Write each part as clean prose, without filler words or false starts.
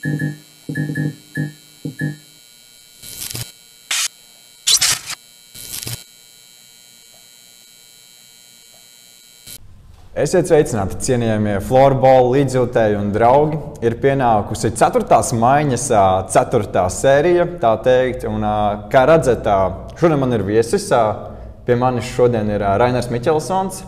Esiet sveicināti, cienījamie florbola līdzjūtēji un draugi. Ir pienākusi 4. maiņas 4. sērija, tā teikt. Un, kā redzat, šodien man ir viesis. Pie manis šodien ir Rainers Miķelsons,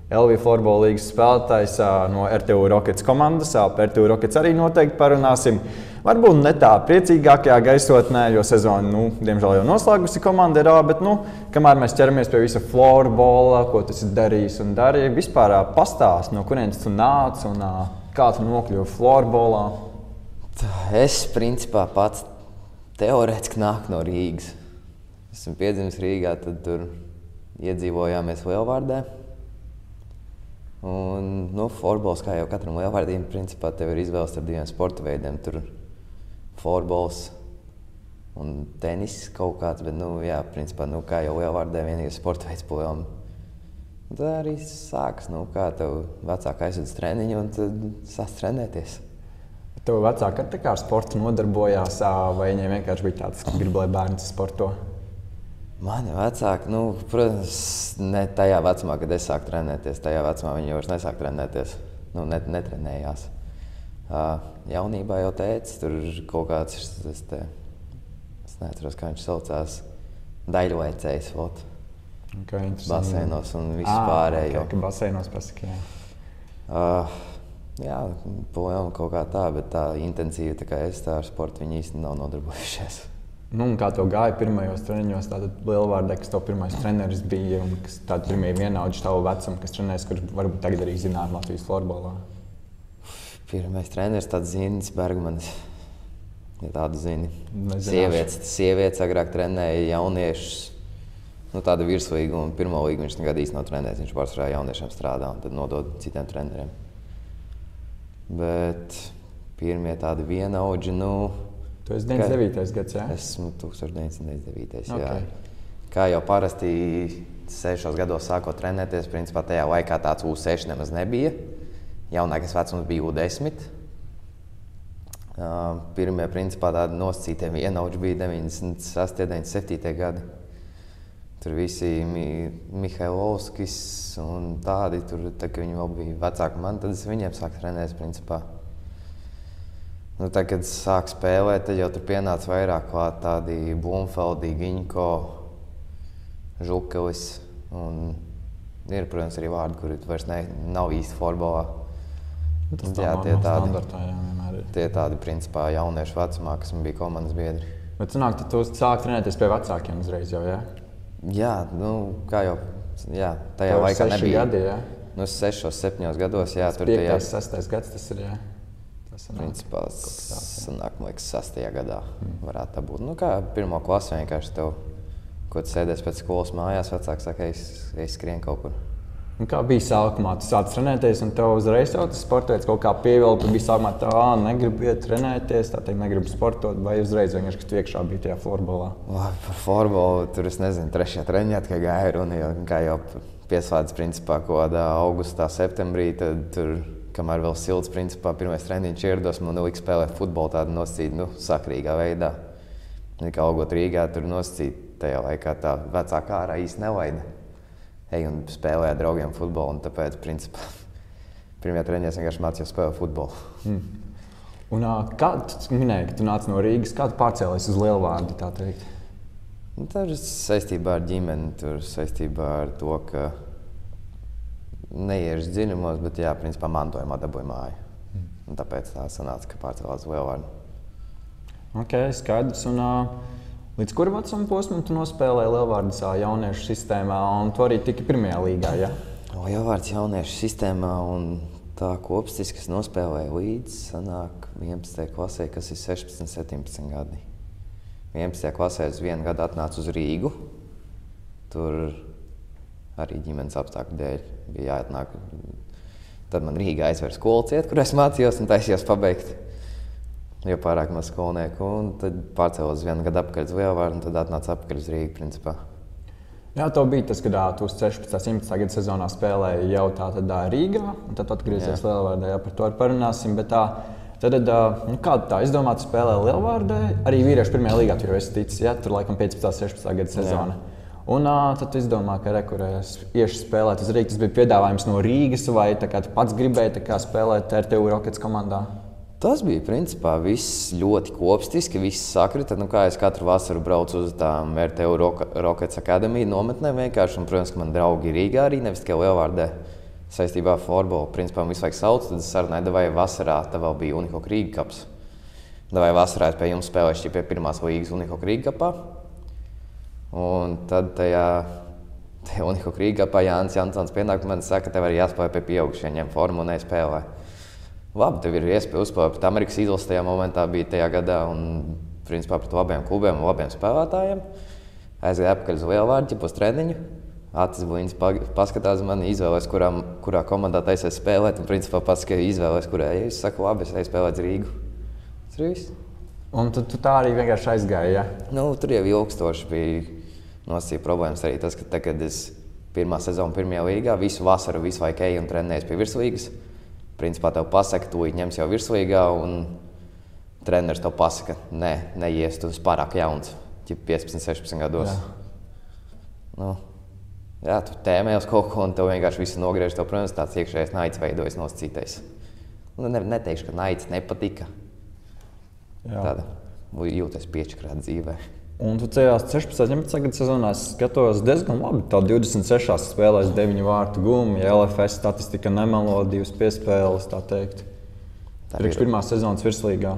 LV florbola līgas spēlētājs no RTU Rockets komandas. Par RTU Rockets arī noteikti parunāsim. Varbūt ne tā priecīgākajā gaisotnē, jo sezona, diemžēl jau noslēgusi komanda ir, bet, kamēr mēs ķeramies pie visa florbola, ko tas ir darījis un darīja, vispār pastāst, no kurienes tu nāc un kā tu nokļuvi florbolā? Es, principā, pats teorētiski nāku no Rīgas. Esmu piedzimis Rīgā, tad tur iedzīvojāmies Lielvārdē. Un, florbols, kā jau katram lielvārdim, principā tev ir izvēles ar diviem sporta veidiem. Tur florbols un tenis kaut kāds, bet, principā, kā jau lielvārdē vienīgais sporta veids projām. Tad arī sākas, kā tev vecāki aizved uz treniņu un tad sāc trenēties. Tev vecāki ar tā kā ar sportu nodarbojās, vai viņiem vienkārši bija tāds, ka grib, lai bērns sporto? Mani vecāki, protams, ne tajā vecumā, kad es sāku trenēties. Tajā vecumā viņi vairs nesāk trenēties, netrenējās. Jaunībā jau teica, tur kaut kāds, es neatceros, kā viņš saucās, daļveicējs, baseinos un visu pārējo. Ka baseinos pasaka, jā, projām kaut kā tā, bet tā intensīvi, tā kā es tā ar sportu, viņi īsti nav nodarbojušies. Kā tev gāja pirmajos treniņos, tātad Lielvārdē, kas tev pirmais treneris bija un kas tādi pirmie vienaudži tavu vecumu, kas trenēs, kurš varbūt tagad arī zināt Latvijas florbolā? Pirmais treneris tāds Zinis Bergmanis, ja tādu zini. Sievietes agrāk trenēja jauniešus, tāda virslīga un pirmo līgu viņš nekad īsti nav trenējis, viņš pārsvarā jauniešiem strādā un tad nodod citiem treneriem. Bet pirmie tādi vienaudži, Tu esi 99. gads, jā? Esmu 1999. Okay. Jā. Kā jau parasti 6 gados sākot trenēties, principā tajā laikā tāds U6 nemaz nebija. Jaunākais vecums bija U10. Pirmie, principā, tādi nosacītie vienaudži bija 96. 97. gadi. Tur visi Mihailovskis un tādi, tā kā viņi vēl bija vecāki man, tad es viņiem sāku trenēties, principā. Tad, kad sāk spēlēt, tad jau tur pienāca vairāk klāt tādi Blumfeldi, Giņko, Žukelis. Un ir, protams, arī vārdi, kuri vairs nav īsti florbolā. Tie tādi, principā, jauniešu vecumā, kas man bija komandas biedri. Bet sanāk, tad tu sāk trenēties pie vecākiem uzreiz jau, jā? Jā, kā jau, tajā laikā nebija. 6 gadi, jā? 6, 7 gados, jā. 5, 6 gads tas ir, jā? Principā, sanāk, man liekas, 6. gadā varētu tā būt. Kā pirmo klasi vienkārši tev, ko tu sēdies pēc skolas mājās, vecāki saka, es skrien kaut kur. Kā bija sākumā? Tu sāc trenēties un tev uzreiz jau tas sportveids kaut kā pievilka, tu biji sākumā tā, negribu iet trenēties, tā teikt, negribu sportot, vai uzreiz vienkārši, ka tu iekšā biji tajā florbolā? Par florbolu tur, es nezinu, 3. treniņā tikai gāja runa, kā jau pieslēdz, principā, kaut kādā augustā, septembrī, tad tur, kamēr vēl silts, principā, pirmais treniņš ierados, man liks spēlēt futbolu tādu nosacīt, sakrīgā veidā. Kā augot Rīgā, tur nosacīt tajā laikā tā vecākā ārā īsti nelaida. Ej un spēlē ar draugiem futbolu, un tāpēc, principā, pirmajā treniņā es vienkārši mācījos spēlēt futbolu. Un kā tu minēji, ka tu nāc no Rīgas, kā tu pārcēlies uz Lielvārdi, tā teikt? Tas ir saistībā ar ģimeni, tur saistībā ar to, ka neiešu dziļumos, bet, principā, mantojumā dabūju māju. Un tāpēc tā sanāca, ka pārcēlās uz Lielvārdu. Ok, skaidrs. Un līdz kura vecuma posmam tu nospēlēji Lielvārdas jauniešu sistēmā, un tu arī tiki pirmajā līgā, jā? Lielvārdas jauniešu sistēmā un tā kopstis, kas nospēlēja līdz, sanāk 11. klasē, kas ir 16, 17 gadi. 11. klasē es 1 gadu atnācu uz Rīgu. Tur arī ģimenes apstākļu dēļ bija jāatnāk. Tad man Rīgā aizvēra skolu ciet, kur es mācījos un taisījos pabeigt. Jo pārāk maz skolnieku. Un tad pārcēlos 1 gadu apakaļ uz Lielvārdu un tad atnācu apakaļ uz Rīgu, principā. Jā, tev bija tas, kad tu uz 16. 17. gada sezonā spēlēji jau tā Rīgā, un tad atgriezies Lielvārdā, par to arī parunāsim. Bet Tad, kāda tā izdomāta spēlē Lielvārdē? Arī vīriešu pirmajā līgā tur jau esi ticis, ja? Tur laikam 15. 16. gada sezona. Un tad tu izdomā, ka rekurēs iešu spēlēt uz Rīgas. Tas bija piedāvājums no Rīgas, vai tu pats gribēji spēlēt RTU Rockets komandā? Tas bija principā viss ļoti kopstiski, viss sakrita. Kā es katru vasaru braucu uz tām RTU Rockets akadēmiju nometnēm vienkārši. Un, protams, ka man draugi Rīgā arī, nevis tikai Lielvārdē. Saistībā ar florbolu, principā visu laiku sauc, tad es sarunāju, vai vasarā tā vēl bija Unihok Rīga kaps. Vai vasarā es pie jums spēlēšu pie pirmās līgas Unihok Rīga kapā. Un tad tajā Unihok Rīga kapā Jānis Jansons pienāk un man saka, ka tev arī jāspēlē pie pieaugušiem, ņem formu un nespēlē. Labi, tev ir iespēja uzspēlēt pret Amerikas izlases tajā momentā bija tajā gadā un principā pret labiem klubiem un labiem spēlētājiem. Aizgāju atpakaļ uz Lielvārdi, uz treniņu. Atis Blīns paskatās mani, izvēlēs, kurā komandā taisies spēlēt. Un principā pats, ka izvēlēs, kurā es saku, labi, es eju spēlēt Rīgu. Tas ir viss. Un tu tā arī vienkārši aizgāji, ja? Tur jau ilgstoši bija nosacīja problēmas arī tas, ka tagad es pirmā sezona pirmajā līgā, visu vasaru, visu laiku eju un trenējies pie virslīgas. Principā tev pasaka, tu ņems jau virslīgā un treneris tev pasaka, neies, tu esi pārāk jauns, 15, 16 gados. Jā, tu tēmē uz kaut ko un tev vienkārši visu nogriež. Tev, protams, tāds iekšējais naids veidojas nosacītais. Neteikšu, ka naids nepatika. Tāda jūties piečakrāt dzīvē. Un tu tajās 16. 17. gada sezonā skatos diezgan labi. Tā 26 spēlēs 9 vārtu gumi, LFS statistika nemelo, 2 piespēles, tā teikt. Priekš pirmās sezonas virslīgā.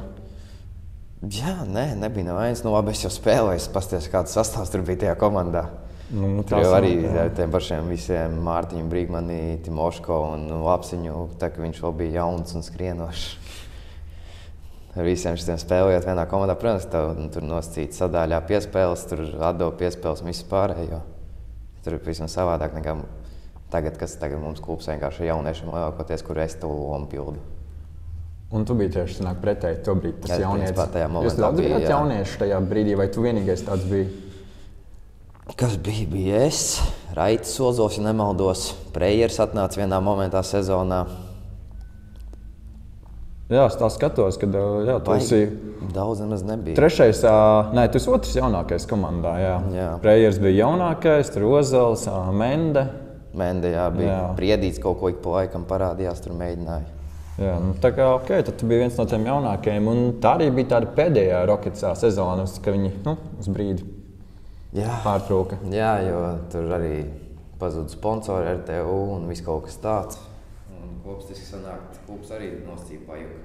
Jā, nebija nevainas. Labi, es jau spēlēju, es paskatījos, kāds sastāvs tur bija tajā komandā. Tur jau arī ar tiem pašiem visiem Mārtiņu Brīgmani, Timoško un Lapsiņu, tā ka viņš vēl bija jauns un skrienošs. Ar visiem šitiem spēlējot vienā komandā, protams, tur nosacīt sadāļā piespēles, tur atdeva piespēles un visu pārējo. Tur ir pavisam savādāk nekā tagad, kas tagad mums klubs vienkārši jauniešiem lielākoties, kur es to lomu pildu. Un tu biji tieši sanāk pretēji to brīdi, tas jaunietis. Jūs daudz bijāt jaunieši tajā brīdī, vai tu vienīgais tāds biji? Kas bija es, Raitis Ozovs, ja nemaldos, Prejers atnāca vienā momentā sezonā. Jā, es tā skatos, kad tu esi... Daudz nemaz nebija. Trešais, tu esi otrs jaunākais komandā, jā. Prejers bija jaunākais, tur Ozovs, Mende. Mende, bija Priedīts kaut ko ik pa laikam parādījās, tur mēģināja. Jā, tā kā tad tu biji viens no tiem jaunākajiem, un tā arī bija tāda pēdējā Rocketsā sezona, ka viņi, uz brīdi. Pārtrauka. Jā, jo tur arī pazuda sponsori RTU un viss kaut kas tāds. Un kopstiski sanāk, klubs arī nosacīja pajuka.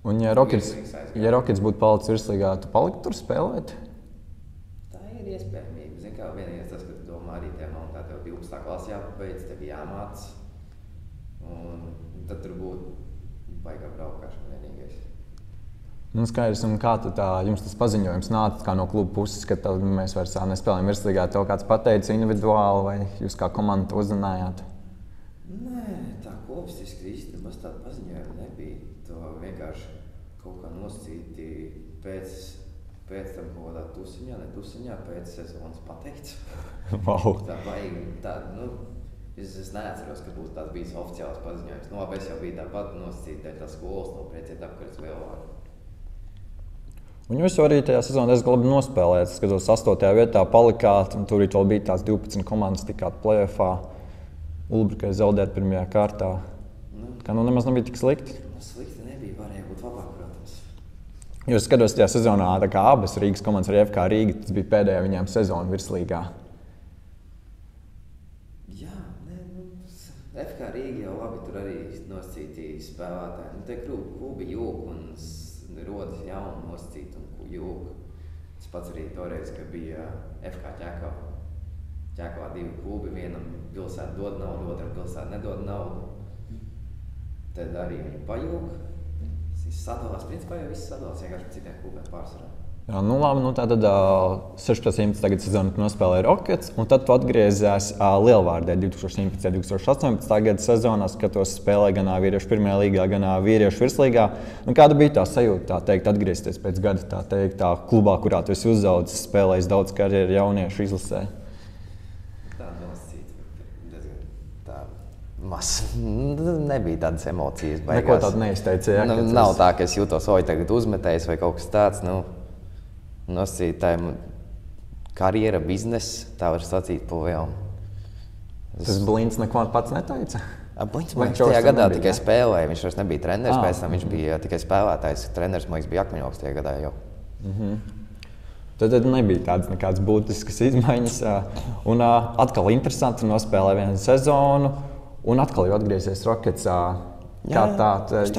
Un ja Rockets būtu palicis virslīgā, tu paliktu tur spēlēt? Tā ir iespējamība. Zini kā, vienīgais tas, ka tu domā arī tajā momentā, tev 12. klasi jāpabeidz, tev jāmāc. Un tad tur būtu baigā braukšana vienīgais. Skaidrs, un kā jums tas paziņojums nāca no kluba puses, ka mēs vairs nespēlējam virslīgā? Tev kāds pateica individuāli, vai jūs kā komanda to uzzinājāt? Nē, tā kopstiski īstenībā tāda paziņojuma nebija. To vienkārši kaut kā nosacīti pēc tam kaut kādā tusiņā, pēc sezonas pateikts. Wow. Tā baigi, es neatceros, ka būtu tāds bijis oficiāls paziņojums. Labi, es jau biju tāpat nosacīti, dēļ tā skolas noprieciet apkārt uz Lielvārdu. Un jūs arī tajā sezonā diezgan labi nospēlējāt. Es skatos, 8. vietā palikāt, un tur vēl bija tās 12 komandas, tikāt play-offā. Ulbrikai zaudēt pirmajā kārtā. Kā nemaz nebija tik slikti? Slikti nebija, varēja būt labāk, protams. Jūs skatos tajā sezonā, tā kā abas Rīgas komandas, arī FK Rīga, tas bija pēdējā viņām sezona virslīgā. Jā, FK Rīga jau labi, tur arī nosacīti spēlētāji. Te klubi jūg un rodas jauni nosacīti un jūg. Tas pats arī toreiz, ka bija FK Ķekavā 2 klubi, vienam pilsēta dod naudu, otram pilsēta nedod naudu. Tad arī viņi pajūg. Sadalās, principā jau viss sadalās vienkārši par citiem klubiem pārsvarā. Jā, labi, tātad 16. tagad sezonu nospēlēja Rockets, un tad tu atgriezies Lielvārdē 2017. 2018. gada sezonā, skatos spēlē gan vīriešu pirmajā līgā, gan vīriešu virslīgā. Kāda bija tā sajūta, atgriezties pēc gada, tā klubā, kurā tu esi uzaudzis, spēlējis daudz karjeru jauniešu izlasē? Tā nosacīta, diezgan tā Nebija tādas emocijas. Neko tādu neizteici, ja? Nav tā, ka es jūtos, oi, tagad uzmetējis vai kaut kas tāds. Tā ir karjera, biznesa, tā var sacīt pa lielu. Tas Blinds neko pats neteica? Blinds, man liekas, tajā gadā tikai spēlēja. Viņš vairs nebija treneris, pēc tam viņš bija tikai spēlētājs. Treneris, man liekas, bija Akmeņoks tajā gadā jau. Tad nebija tādas nekādas būtiskas izmaiņas. Un atkal interesanti nospēlēja vienu sezonu. Un atkal jau atgriezies Rockets. Kā tā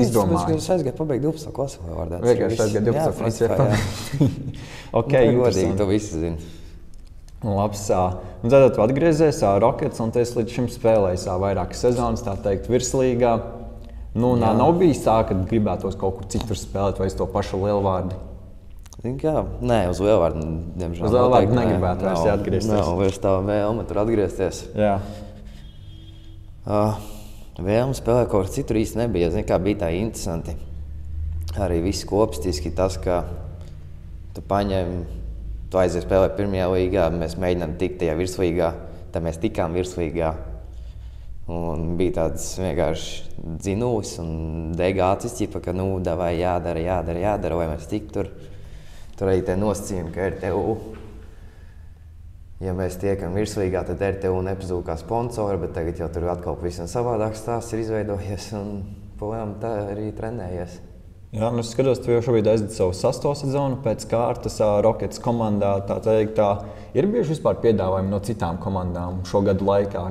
izdomāja? Es aizgāju pabeigt 12. klasi. Vienkārši aizgāju 12. klasi. Ok, godīgi, to visi zina. Labs. Un tad tu atgriezies Rockets un tu esi līdz šim spēlējis vairākas sezonas, tā teikt, virslīgā. Nav bijis tā, ka gribētos kaut kur citur spēlēt vai uz to pašu Lielvārdi? Nē, uz Lielvārdu, diemžēl. Uz Lielvārdu negribētu vairs atgriezties. Nav vairs tā vēlme tur atgriezties. Jā. Vēlme spēlēt kaut kur citur īsti nebija. Zini, kā bija tā interesanti. Arī viss kopstiski tas, ka tu aizies spēlēt pirmajā līgā, mēs mēģinām tikt tajā virslīgā, tad mēs tikām virslīgā. Un bija tāds vienkārši dzinulis un dega acis, ka davai jādara, lai mēs tiktu tur. Tur arī tie nosacījumi, ka RTU, ja mēs tiekam virslīgā, tad RTU nepazūd kā sponsori, bet tagad jau tur atkal pavisam savādāks stāsts ir izveidojies un palielām tā arī trenējies. Jā, es skatos, tu jau šobrīd aizvedi savu 6. sezonu pēc kārtas Rockets komandā. Ir bijuši vispār piedāvājumi no citām komandām šo gadu laikā?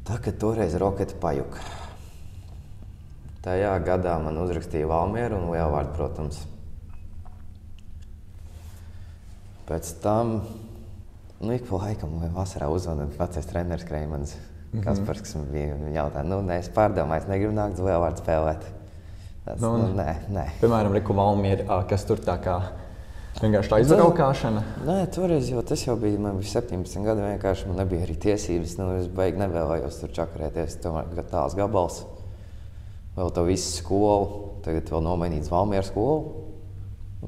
Tā, kad toreiz Rockets pajuka. Tajā gadā man uzrakstīja Valmieru un Lielvārdu, protams. Pēc tam, ik pa laikam, vasarā uzvana vecais treneris Kreimans, Kaspars, kas man bija jautājums, es pārdomāju, es negribu nākt uz Lielvārdu spēlēt. Nē. Piemēram, Riku Valmieri, kas tur tā kā vienkārši tā izbraukāšana? Nē, toreiz jau tas jau bija, man bija 17 gadi, vienkārši man nebija arī tiesības, es baigi nevēlējos tur čakarēties, tomēr tāls gabals. Vēl to visu skolu, tagad vēl nomainīts Valmieru skolu.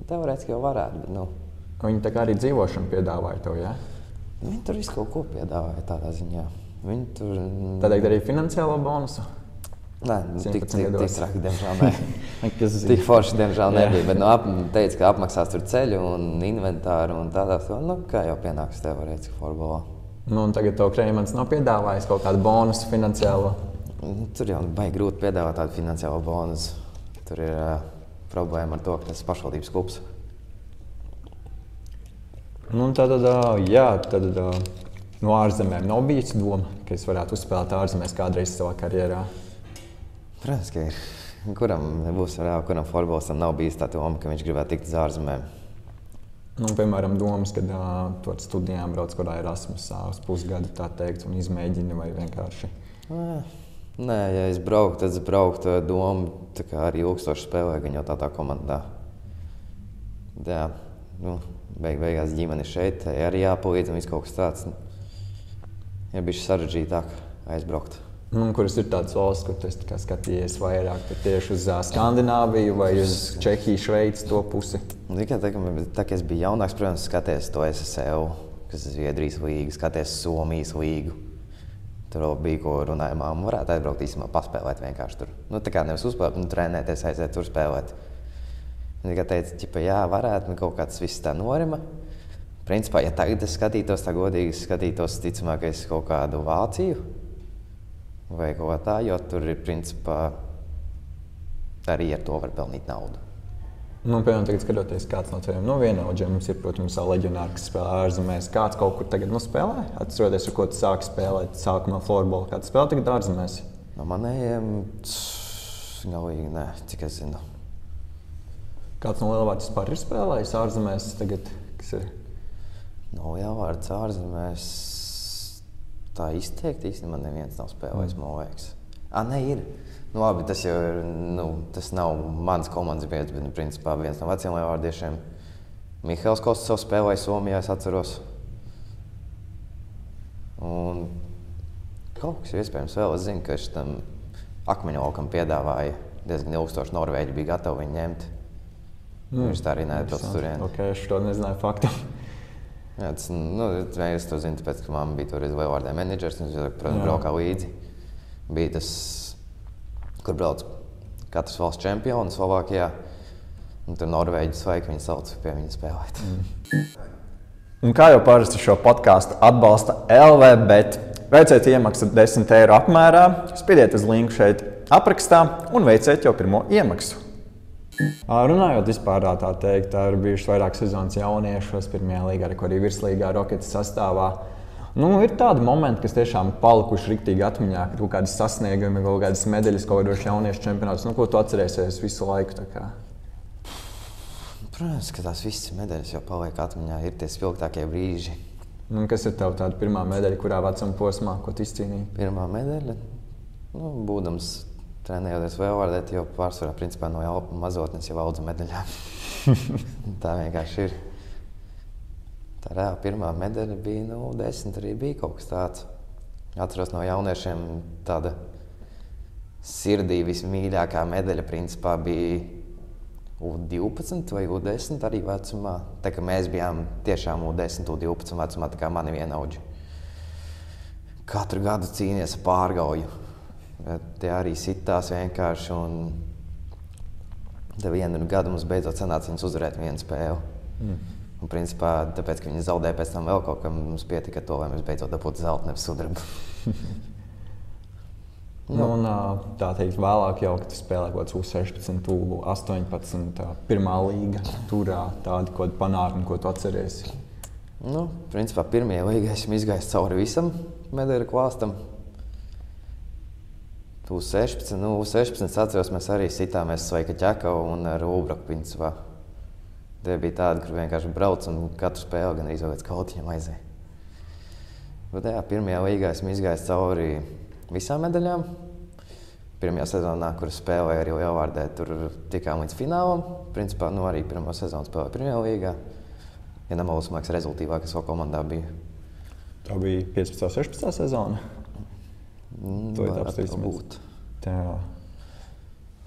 Teorētiski jau varētu, bet Viņi tā kā arī dzīvošanu piedāvāja tev, jā? Viņi tur visu kaut ko piedāvāja tādā ziņā. Viņi tur... Tādēļ arī finansiālo bonusu? Nē, tik traki, diemžēl nē. Tik forši, diemžēl nebija, bet teica, ka apmaksās tur ceļu un inventāru un tādās, kā jau pienāks teorētiski florbolā. Un tagad tev Kreimans nav piedāvājis kaut kādu bonusu finansiālo? Tur jau baigi grūti piedāvāt tādu finansiālo bonusu. Tur ir problēma ar to, ka tas ir pašvaldības klubs. Tad no ārzemēm nav bijis doma, ka es varētu uzspēlēt ārzemēs kādreiz savā karjerā? Protams, ka ir. Kuram nebūs reāli, kuram florbolistam nav bijis tā doma, ka viņš gribētu tikt uz ārzemēm? Piemēram, domas, kad tu ar studijām brauc kādā Erasmusā uz pusgadu, tā teikt, un izmēģini vai vienkārši? Nē, ja es brauktu, tad es brauktu ar domu, tā kā arī ilgstoši spēlēju, gan jau tā komandā. Jā, beigās ģimene šeit, arī jāpalīdz un viss kaut kas tāds. Ja bišķi sarežģītāk aizbraukt. Kuras ir tādas valsts, kur tu esi skatījies vairāk tieši uz Skandināviju vai uz Čehiju, Šveici, to pusi? Tā, ka es biju jaunāks, protams, skaties to SSL, kas ir Zviedrijas līga, skaties Somijas līgu. Tur vēl bija, ko runāja māma, varētu aizbraukt īstenībā paspēlēt vienkārši tur. Tā kā nevis uzspēlēt, trenēties, aiziet tur spēlēt. Viņa tikai teica, jā, varētu, kaut kāds viss tā norima. Principā, ja tagad es skatītos, tā godīgi skatītos, ticamāk, es kaut kādu Vāciju vai kaut kā tā, jo tur ir, principā, arī ar to var pelnīt naudu. Piemēram, tagad skatoties, kāds no teviem vienaudžiem mums ir, protams, leģionāri, kas spēlē ārzemēs. Kāds kaut kur tagad spēlē? Atceroties, ar ko tu sāki spēlēt sākumā florbolu. Kāds spēlē tagad ārzemēs? No manējiem, galīgi nē, cik es zinu. Kāds no Lielvārdas vispār ir spēlējis ārzemēs tagad, kas ir? No Lielvārdas ārzemēs tā izteikti īstenībā neviens nav spēlējis, man liekas. Nē, ir. Labi, tas jau ir, tas nav mans komandas biedrs, bet, principā, viens no veciem lielvārdiešiem. Mihails Kostovs spēlēja Somijā, es atceros. Un kaut kas iespējams vēl, es zinu, ka šitam Akmeņokam piedāvāja diezgan ilgstoši Norvēģi, bija gatavi viņu ņemt. Viņš tā arī neatbrauc turieni. Ok, es to nezināju faktu. Jā, es to zinu, tāpēc, ka mamma bija toreiz Lielvārdē menedžers, un es, protams, braukā līdzi. bija tas, kur brauc katrs valsts čempions Slovākijā. Un tur Norvēģi sveiki viņu sauc pie viņa spēlēt. Un kā jau parasti šo podcastu atbalsta LV, bet veiciet iemaksu 10 eiro apmērā, spiediet uz linku šeit aprakstā un veiciet jau pirmo iemaksu. Runājot vispār tā teikt, ir bijušas vairākas sezonas jauniešos pirmajā līgā, arī virslīgā Rockets sastāvā. Ir tādi momenti, kas tiešām palikuši riktīgi atmiņā, ka kaut kādas sasniegumi, kaut kādas medaļas, kaut kādos jauniešu čempionātos. Ko tu atcerēsies visu laiku? Protams, ka tās visas medaļas jau paliek atmiņā, ir tie spilgtākie brīži. Kas ir tava tāda pirmā medaļa, kurā vecuma posmā, ko tu izcīnīji? Pirmā medaļa? Būdams trenējoties Lielvārdē, jau pārsvarā principā no mazotnes jau audzu medaļām. Tā vienkārši ir. Tā reāli pirmā medaļa bija 10, arī bija kaut kas tāds. Atceros no jauniešiem tāda sirdī vismīļākā medaļa principā bija U12 vai U10 arī vecumā. Tā kā mēs bijām tiešām U10, U12 vecumā, tā kā mani vienaudži. Katru gadu cīnījies ar pārgauju. Tie arī sitās vienkārši un te vienu gadu mums beidzot sanāca viņus uzvarēt vienu spēli. Un principā, tāpēc, ka viņi zaudēja pēc tam vēl kaut kam, mums pietika to, lai mēs beidzot dabūtu zeltu, nevis sudrabu. Tā teikt, vēlāk jau, kad tu spēlē kaut kāds U16, U18, pirmā līga turā, tādi kaut kādi panākumi, ko tu atceries? Principā pirmajā līgā esmu izgājis cauri visam medaļu klāstam. U16 atceros, mēs arī sitāmies Sveika Ķekavu un Rūbraku principā. Tie bija tādi, kur vienkārši brauc un katru spēli gan arī pēc kautiņiem aizēja. Bet pirmajā līgā esmu izgājis cauri visām medaļām. Pirmajā sezonā, kur spēlēju arī Lielvārdē, tur tikām līdz finālam. Principā, arī pirmo sezonu spēlēju pirmajā līgā. Ja nemaldos, man liekas, rezultīvākais vēl komandā bija. Tā bija 15. 16. sezona? To ir būt. Tā.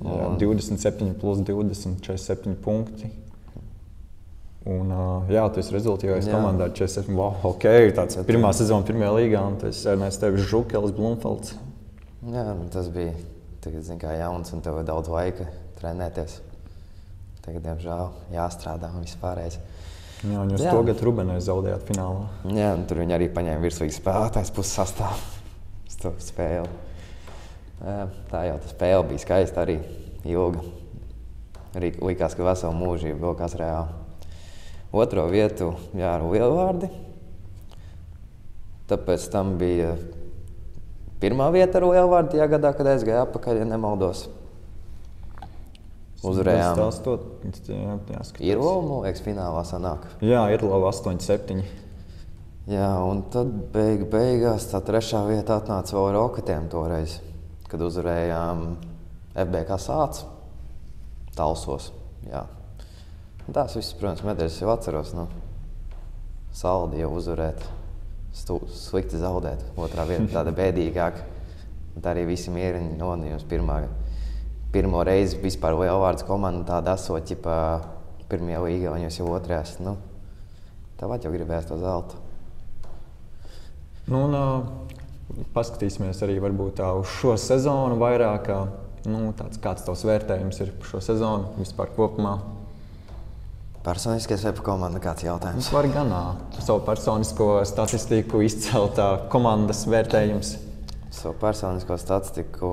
27 plus 20, 47 punkti. Un, tu esi rezultīvais komandā 47. Ok, tāds pirmā sezona pirmajā līgā, un tu esi ēnēs tevis Žukelis, Blumfelds. Tas bija, tagad, kā jauns, un tev ir daudz laika trenēties. Tagad, diemžēl, jāstrādā un vispārējais. Un jūs to gadu Rubenai zaudējāt finālā. Tur viņi arī paņēma virslīgas spēlētājs puses sastāvu uz to spēli. Tā jau tā spēle bija skaista arī ilga. Arī likās, ka veselu mūžību vēl kāds reāli. Otro vietu ar Lielvārdi. Tāpēc tam bija pirmā vieta ar Lielvārdi tajā gadā, kad aizgāja atpakaļ, ja nemaldos. Uzvarējām Irlovu, man liekas, finālā sanāk. Jā, Irlova 8-7. Un tad beigās tā trešā vieta atnāca vēl Rocketiem toreiz, kad uzvarējām FBK Sāc Talsos. Tās visas, protams, medaļas jau atceros. Saldi jau uzvarēt, slikti zaudēt. Otrā vieta tāda bēdīgāka. Tā arī visi mieriņi nonījums pirmo reizi vispār Lielvārdas komanda tāda esot, pirmajā līgā, un jūs jau otrajās. Tāpat jau gribējās to zeltu. Paskatīsimies arī varbūt tā uz šo sezonu vairāk. Kāds tavs vērtējums ir par šo sezonu vispār kopumā? Personiskais vai par komandu kāds jautājums? Var gan savu personisko statistiku izcelt komandas vērtējums. Savu personisko statistiku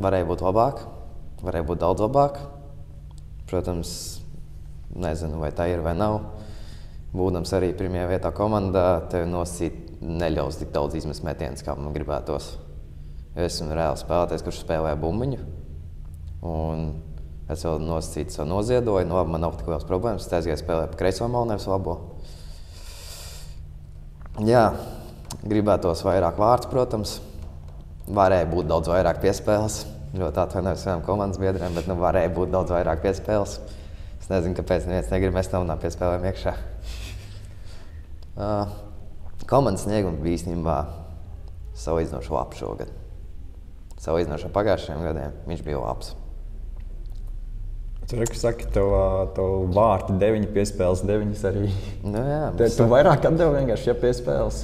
varēja būt labāk, varēja būt daudz labāk. Protams, nezinu, vai tā ir vai nav. Būdams arī pirmajā vietā komandā, tev nosīt neļaus tik daudz izmest metienus, kā man gribētos. Esmu reāli spēlētājs, kurš spēlē bumbiņu. Un es vēl nosacītu savu noziedoju. Man nav tik liels problēmas. Es aizgāju spēlēt pa kreiso malu, nevis labo. Gribētos vairāk vārds, protams. Varēja būt daudz vairāk piespēles. Ļoti atvainojos saviem komandas biedriem, bet varēja būt daudz vairāk piespēles. Es nezinu, kāpēc neviens negrib mest naunā piespēlēm iekšā. Komandas sniegums bija īstenībā salīdzinoši labs šogad. Salīdzinoši ar pagājušajiem gadiem viņš bija labs. Tu saki, tev vārti 9, piespēles 9 arī. Jā. Tu vairāk atdevi vienkārši, ja piespēles?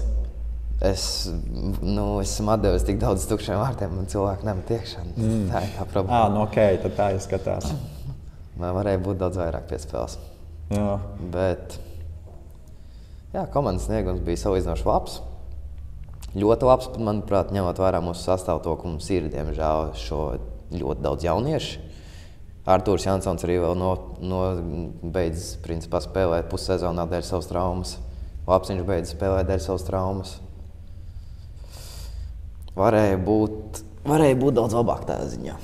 esmu atdevis tik daudz tukšiem vārtiem, un cilvēki nemet iekšā. Tā ir tā problēma. Ok, tad tā izskatās. Man varēja būt daudz vairāk piespēles. Jā. Bet komandas sniegums bija salīdzinoši labs. Ļoti labs, manuprāt, ņemot vērā mūsu sastāvu to, ka mums ir, diemžēl, šo ļoti daudz jauniešu. Artūrs Jansons arī vēl beidz principā spēlēt pussezonā dēļ savas traumas. Lapsiņš beidz spēlēt dēļ savas traumas. Varēja būt daudz labāk tādā ziņā.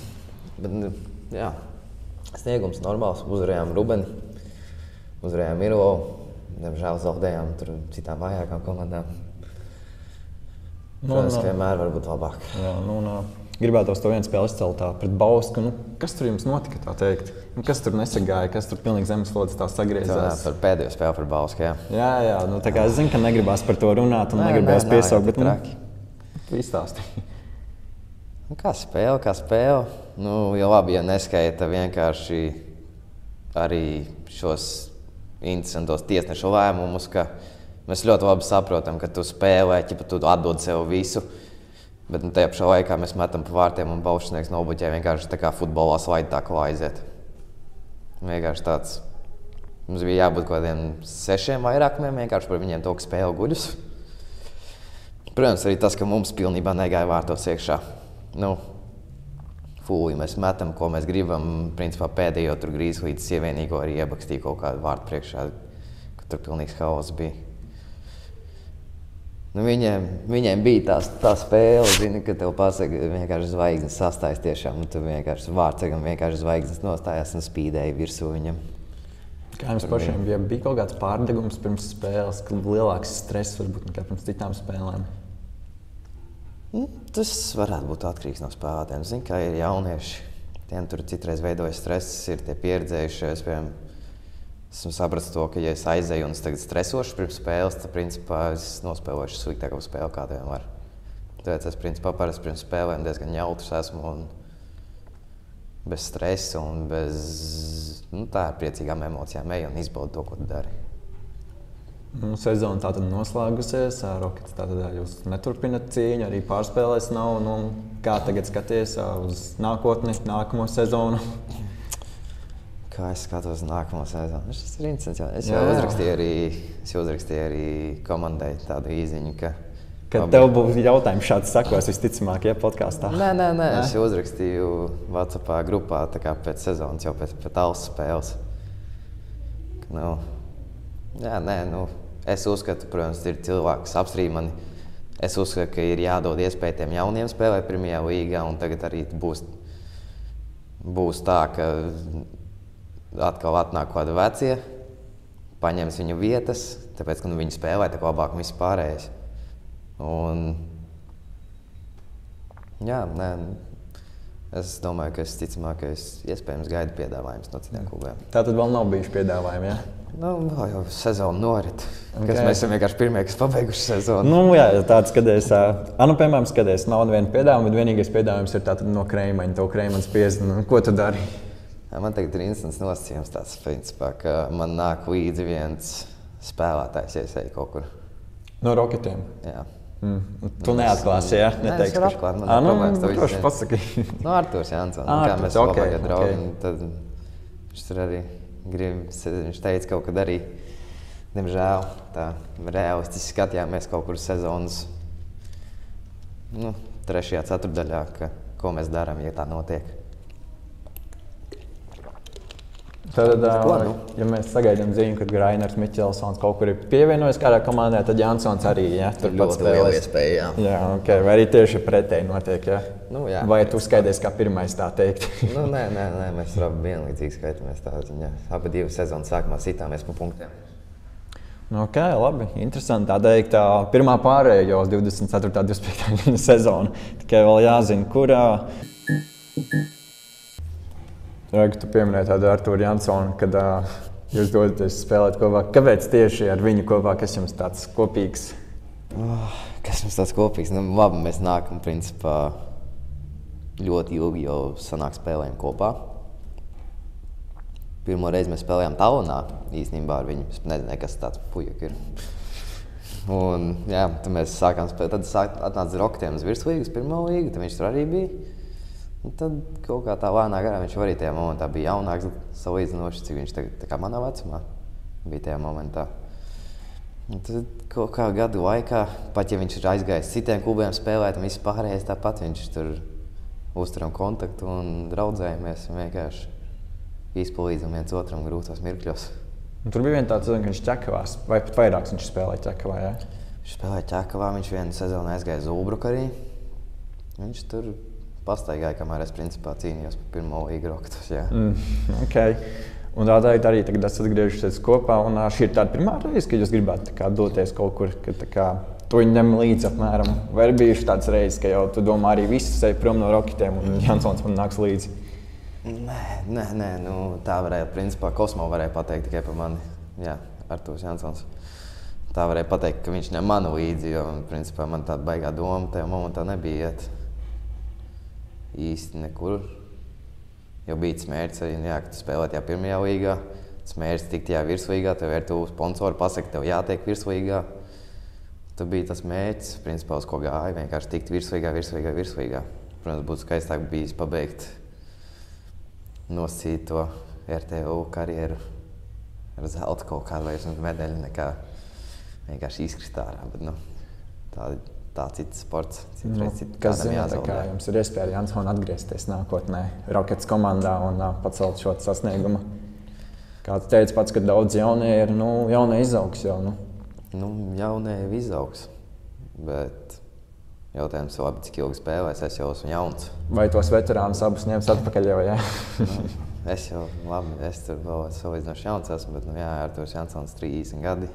Bet, sniegums normāls. Uzvarējām Rubeni, uzvarējām Mirovu. Diemžēl zaudējām tur citām vājākām komandām. Protams, ka vienmēr var būt labāk. Jā, gribētos to vienu spēli izcelt pret Bausku. Kas tur jums notika, tā teikt? Kas tur nesagāja, kas tur pilnīgi zemeslodes tā sagriezās? Par pēdējo spēli par Bausku, jā. Jā, tā kā es zinu, ka negribās par to runāt un negribēs piesaukt, bet tu izstāstīji. Kā spēle? Ja labi, ja neskaita vienkārši arī šos interesantos tiesnešu lēmumus, ka mēs ļoti labi saprotam, ka tu spēlē, ja tu atdod sev visu, bet tajā pašā laikā mēs metam pa vārtiem un Baušnieks nobuķē vienkārši tā kā futbolā slaidi tā, kā aiziet. Vienkārši tāds. Mums bija jābūt kaut kādiem 6 vairākumiem vienkārši par viņiem to, ka spēle guļus. Protams, arī tas, ka mums pilnībā negāja vārtos iekšā. Mēs metam, ko mēs gribam. Principā pēdējo tur grīz līdz sievienīgo arī iebakstīja kaut kādu vārtu priekšā, ka tur pilnīgs haoss bija. Viņiem bija tā spēle, zini, ka tev pasaka vienkārši zvaigznes sastājas tiešām. Tu vienkārši vārdsagam vienkārši zvaigznes nostājās un spīdēja virsū viņam. Kā jums pašiem bija kaut kāds pārdegums pirms spēles, lielāks stress varbūt nekā pirms citām spēlēm? Tas varētu būt atkarīgs no spēlētājiem. Zini, kā ir jaunieši. Tiem tur citreiz veidojas stress, ir tie pieredzējušies. Esmu sapratis to, ka ja es aizēju un es tagad stresošu pirms spēles, tad principā es nospēlošu sliktāko spēli, kādu vien var. Tāpēc es principā parasti pirms spēlēm diezgan jautrs esmu un bez stresa un bez tā ar priecīgām emocijām eju un izbaudu to, ko tu dari. Sezona tātad noslēgusies, Rockets tātad jūs neturpinat cīņu, arī pārspēlēs nav. Kā tagad skaties uz nākotni, nākamo sezonu? Kā es skatos uz nākamo sezonu? Tas ir interesants. Es jau uzrakstīju arī komandai tādu īziņu, ka... Kad tev būs jautājums šāds sakos, visticamāk, podkāstā? Nē. Es jau uzrakstīju WhatsAppā grupā tā kā pēc sezonas, jau pēc Talsas spēles. Es uzskatu, protams, ir cilvēki, kas apstrīd mani. Es uzskatu, ka ir jādod iespēju tiem jauniem spēlēt pirmajā līgā, un tagad arī būs tā, ka atkal atnāk kādi vecie, paņems viņu vietas, tāpēc, ka viņi spēlē tā labāk un viss pārējais. Es domāju, ka ticamākais iespējams gaida piedāvājums no citiem klubiem. Tātad vēl nav bijuši piedāvājumi, jā? Vēl jau sezona norit. Mēs esam vienkārši pirmie, kas pabeiguši sezonu. Tāds skaties. Piemēram, skaties, nav neviena piedāvājuma, bet vienīgais piedāvājums ir tātad no Kreimaņa. Tev Kreimans piezina. Ko tu dari? Man tagad ir instants nosacījums tāds, principā, ka man nāk līdzi viens spēlētājs, ja es eju kaut kur. No Rocketiem? Jā. Tu neatklāsi, jā? Nē, es varu atklāt, man ir problēmas. Droši pasaki. Artūrs Jansons, kā mēs labākie draugi. Tad viņš tur arī viņš teica kaut kad arī, diemžēl, tā realistiski skatījāmies kaut kur sezonas 3. ceturdaļā, ko mēs darām, ja tā notiek. Tad, ja mēs sagaidām ziņu, ka Grainers Miķelsons kaut kur ir pievienojies kādā komandā, tad Jansons arī turpat spēlēs. Iespēja, jā. Vai arī tieši pretēji notiek, jā? Jā. Vai tu skaities kā pirmais, tā teikt? Nē, mēs abi vienlīdzīgi skaitamies tā ziņā. Abi 2 sezonas sākumā sitāmies pa punktiem. Labi, interesanti. Tā teikt, pirmā pārēja jau 24. 25. sezona. Tikai vēl jāzina, kurā. Tu pieminēji tādu Artūru Jansonu, kad jūs dodaties spēlēt kopā. Kāpēc tieši ar viņu kopā? Kas jums tāds kopīgs? Kas mums tāds kopīgs? Labi, mēs nākam, principā, ļoti ilgi jau sanāk spēlējam kopā. Pirmo reizi mēs spēlējām Tallinā īstenībā ar viņu. Es nezināju, kas tāds pujak ir. Un, jā, tad mēs sākām spēlēt. Tad atnāca Roketiem uz virslīgu, uz pirmo līgu, tad viņš tur arī bija. Un tad kaut kā tā lēnā garā viņš arī tajā momentā bija jaunāks salīdzinoši, cik viņš tā kā manā vecumā bija tajā momentā. Un tad kaut kā gadu laikā, pat ja viņš ir aizgājis citiem klubiem spēlēt un viss pārējais tāpat, viņš tur uzturam kontaktu un draudzējamies un vienkārši izpalīdzam viens otram grūtos mirkļos. Un tur bija viena tāda sezona, ka viņš ķekavās, vai pat vairāks viņš spēlēja ķekavā, jā? Viņš spēlēja ķekavā, viņš vienu sezonu aizgāja Zulbruku arī. Viņš tur pastaigāja, kamēr es principā cīnījos par pirmo līgu Roketos, jā. Okay. Un tādēļ arī tagad esat atgriežušies kopā, un šī ir tāda pirmā reize, kad jūs gribētu doties kaut kur, kad tu viņu ņem līdzi apmēram. Vai ir bijuši tādas reizes, ka jau tu domā arī visi sevi prom no Roketiem un Jansons man nāks līdzi? Nē, nu tā varēja, principā Kosmo varēja pateikt tikai par mani, jā, Artūrs Jansons. Tā varēja pateikt, ka viņš ņem mani līdzi, jo, principā, man tāda baigā doma tajā momentā nebija iet īsti nekur. Jo bija tas mērķis arī, jā, ka tu spēlē tajā pirmajā līgā, tas mērķis tikt tajā virslīgā, tev ir tuvu sponsori pasaka, tev jātiek virslīgā. Tad bija tas mērķis, principā, uz ko gāja, vienkārši tikt virslīgā. Protams, būtu skaistāk bijis pabeigt nosacīt to RTU karjeru ar zelta kaut kādu vai medaļu, nekā vienkārši izkrist ārā. Bet, nu, tā cits sports, citreiz kas zina, kā jums ir iespēja ar Jansonu atgriezties nākotnē Rockets komandā un pacelt šo sasniegumu? Kā tu teici pats, ka daudz jaunie ir, jaunie izaugs jau, jaunie jau izaugs, bet jautājums labi, cik ilgi spēlēs, es jau esmu jauns. Vai tos veterānus abus ņems atpakaļ jau, jā? Es jau, labi, es tur vēl salīdzinoši jauns esmu, bet, jā, Artūrs Jansons 30 gadi.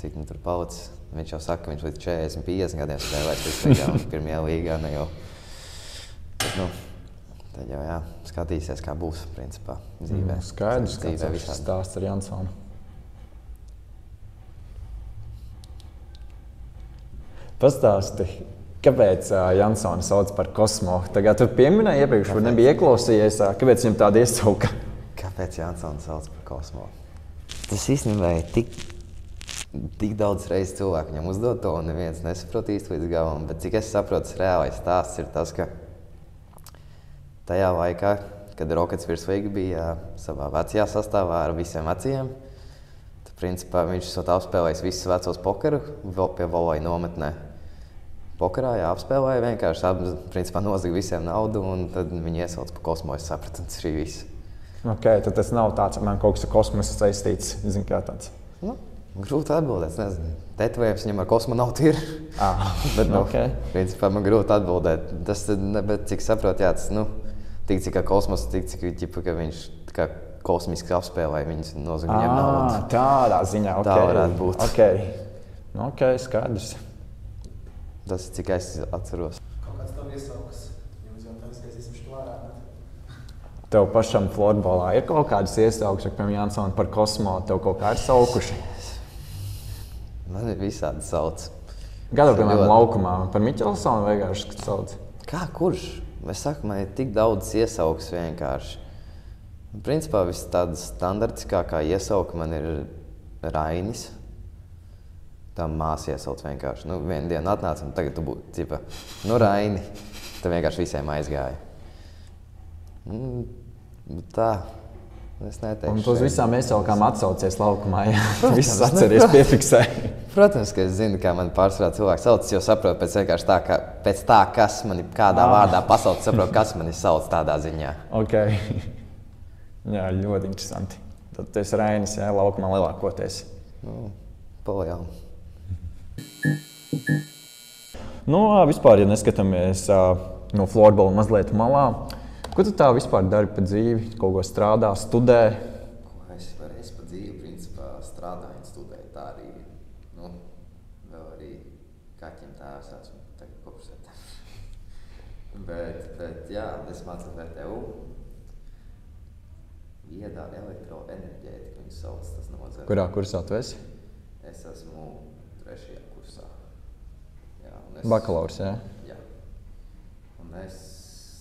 Cik tur palicis? Viņš jau saka, ka viņš līdz 40-50 gadiem spēlēs virslīgā un pirmajā līgā ne jau. Bet, tad jau, jā, skatīsies, kā būs, principā, dzīvē. Skaidrs, kāds ir stāsts ar Jansonu. Pastāsti, kāpēc Jansonu sauc par Kosmo? Tagad tu pieminēji iepriekš, vai nebija ieklausījies, kāpēc viņam tāda iesauka? Kāpēc Jansonu sauc par Kosmo? Tas īstenībā ir tik daudz reizes cilvēku viņam uzdod to, un neviens nesaprot īsti līdz galam, bet cik es saprotu, reālais stāsts ir tas, ka tajā laikā, kad Rockets virslīga bija savā vecajā sastāvā ar visiem vecajiem, tad principā viņš esot apspēlējis visus vecos pokeru pie voleja nometnē. Pokerā apspēlēja vienkārši, principā nozaga visiem naudu, un tad viņi iesauc par Kosmo, es sapratu, un tas arī viss. Tad tas nav tāds, man kaut kas ar kosmosu saistīts, zin kā tāds? Grūti atbildēt, es nezinu. Tetovējums viņam ar kosmonautu ir. Bet, principā man grūti atbildēt. Tas, bet cik saprot, jā, tas, tik cik kā kosmos, tik cik, ka viņš kā kosmiski apspēlē, viņas nozaga viņiem naudu. Tādā ziņā, Tā varētu būt. Skaidrs. Tas ir cik es atceros. Kaut kāds tev iesauks, jums jau tā izskaisīsim šo ārā, bet... Tev pašam florbolā ir kaut kādas iesaukas, piemēram, Jansonu par Kosmo, tev kaut kā ir saukuši? Man ir visādi sauc. Gadu, piemēram, laukumā par Miķelsonu vienkārši, kad sauc? Kā, kurš? Es saku, man ir tik daudz iesaukas vienkārši. Principā viss tādas standartiskākā iesauka man ir Rainis. Tā māsa iesauc vienkārši. Vienu dienu atnāca un tagad tu būtu, Raini. Tad vienkārši visiem aizgāja. Tā, es neteikšu. Un tu uz visām iesaukām atsaucies laukumā, jā? Viss atceries, piefiksē. Protams, ka es zinu, kā man pārsvarā cilvēki sauc, jo saprotu pēc tā, kas mani kādā vārdā pasauc, saprotu, kas mani sauc tādā ziņā. Jā, ļoti interesanti. Tad tu esi Rainis, jā, laukumā lielākoties. Palielām. Vispār, ja neskatāmies no florbola mazliet malā, ko tu tā vispār dari pa dzīvi? Kaut ko strādā, studē? Ko es varēju pa dzīvi, principā strādāju un studēju. Tā arī, vēl arī kaķiem tēvs esmu tagad kopsēt. Bet jā, es mācos VTU. Iedāli elektroenerģētika, viņu sauc, tas nozara. Kurā kursā tu esi? Es esmu 3. kursā. Bakalaurs, jā? Jā. Un es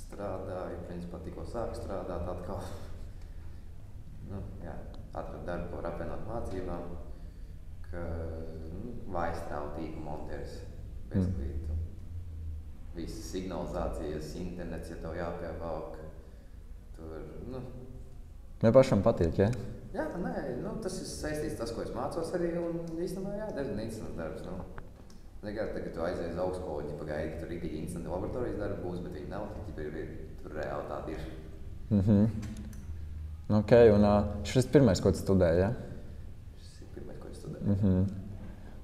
strādāju, principā tikko sāku strādāt atkal. Atradu darbu, ko var apvienot mācībām, ka vājstrāvu tīklu monteris bezklītu. Visas signalizācijas, internets, ja tev jāpievelk. Tur, Man pašam patīk, ja? Jā, nē, tas ir saistīts tas, ko es mācos arī, un īstenībā, jā, diezgan interesants darbs, Tagad tu aizies uz augstskolu, viņi pagaidi, ka tur rītīgi interesanti laboratorijas darbi būs, bet viņi nav, tur reāli tādi ir. Ok, un šis ir pirmais, ko tu studēji, ja? Šis ir pirmais, ko es studēju.